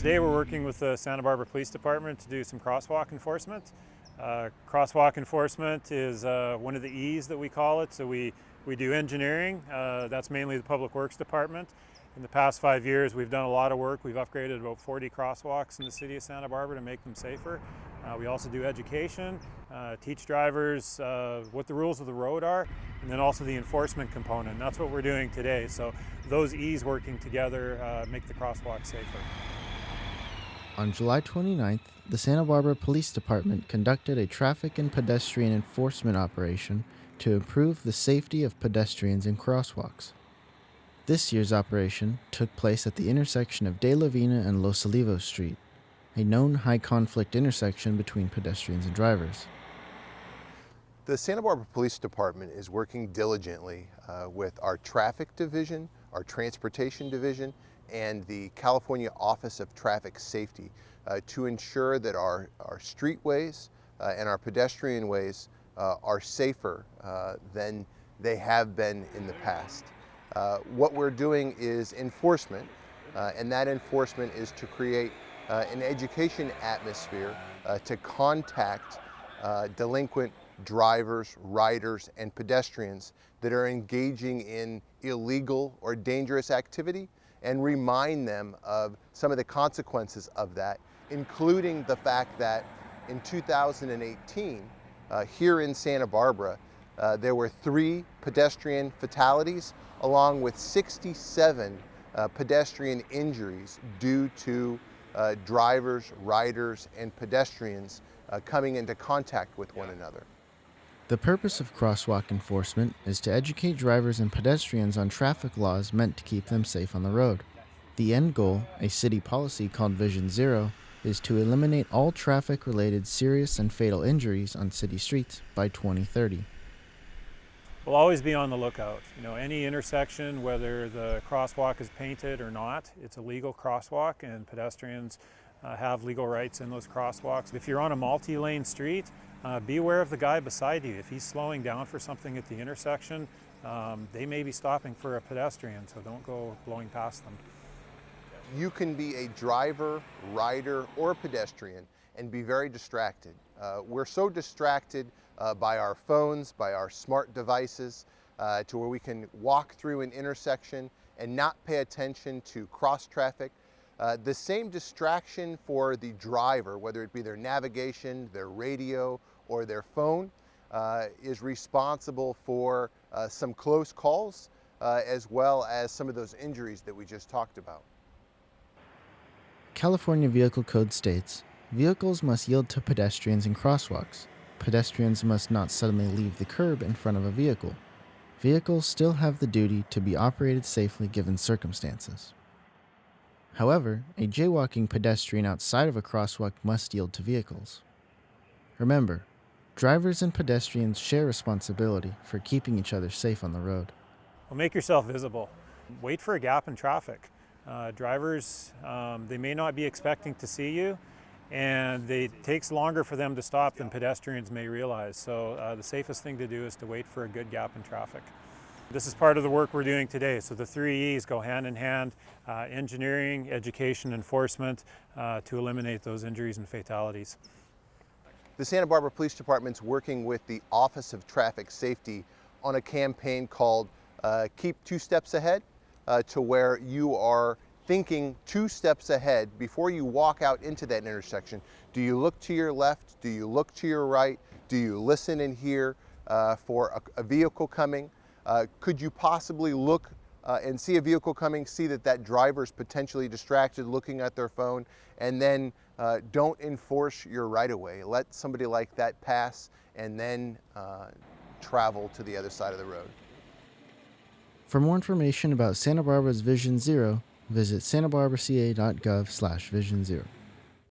Today we're working with the Santa Barbara Police Department to do some crosswalk enforcement. Crosswalk enforcement is one of the E's that we call it. So we do engineering, that's mainly the Public Works Department. In the past 5 years we've done a lot of work. We've upgraded about 40 crosswalks in the city of Santa Barbara to make them safer. We also do education, teach drivers what the rules of the road are, and then also the enforcement component. And that's what we're doing today. So those E's working together make the crosswalk safer. On July 29th, the Santa Barbara Police Department conducted a traffic and pedestrian enforcement operation to improve the safety of pedestrians in crosswalks. This year's operation took place at the intersection of De La Vina and Los Olivos Street, a known high-conflict intersection between pedestrians and drivers. The Santa Barbara Police Department is working diligently with our Traffic Division, our Transportation Division, and the California Office of Traffic Safety to ensure that our streetways and our pedestrian ways are safer than they have been in the past. What we're doing is enforcement, and that enforcement is to create an education atmosphere to contact delinquent drivers, riders, and pedestrians that are engaging in illegal or dangerous activity, and remind them of some of the consequences of that, including the fact that in 2018, here in Santa Barbara, there were 3 pedestrian fatalities, along with 67 pedestrian injuries due to drivers, riders, and pedestrians coming into contact with one another. The purpose of crosswalk enforcement is to educate drivers and pedestrians on traffic laws meant to keep them safe on the road. The end goal, a city policy called Vision Zero, is to eliminate all traffic-related serious and fatal injuries on city streets by 2030. We'll always be on the lookout. Any intersection, whether the crosswalk is painted or not, it's a legal crosswalk, and pedestrians have legal rights in those crosswalks. If you're on a multi-lane street, be aware of the guy beside you. If he's slowing down for something at the intersection, they may be stopping for a pedestrian, so don't go blowing past them. You can be a driver, rider, or pedestrian and be very distracted. We're so distracted by our phones, by our smart devices, to where we can walk through an intersection and not pay attention to cross traffic. The same distraction for the driver, whether it be their navigation, their radio, or their phone, is responsible for some close calls, as well as some of those injuries that we just talked about. California Vehicle Code states, vehicles must yield to pedestrians in crosswalks. Pedestrians must not suddenly leave the curb in front of a vehicle. Vehicles still have the duty to be operated safely given circumstances. However, a jaywalking pedestrian outside of a crosswalk must yield to vehicles. Remember, drivers and pedestrians share responsibility for keeping each other safe on the road. Well, make yourself visible. Wait for a gap in traffic. Drivers, they may not be expecting to see you, and it takes longer for them to stop than pedestrians may realize. So the safest thing to do is to wait for a good gap in traffic. This is part of the work we're doing today. So the 3 E's go hand in hand, engineering, education, enforcement, to eliminate those injuries and fatalities. The Santa Barbara Police Department's working with the Office of Traffic Safety on a campaign called Keep 2 Steps Ahead, to where you are thinking 2 steps ahead before you walk out into that intersection. Do you look to your left? Do you look to your right? Do you listen and hear for a vehicle coming? Could you possibly look and see a vehicle coming, see that that driver is potentially distracted looking at their phone, and then don't enforce your right-of-way. Let somebody like that pass and then travel to the other side of the road. For more information about Santa Barbara's Vision Zero, visit santabarbaraca.gov/Vision Zero.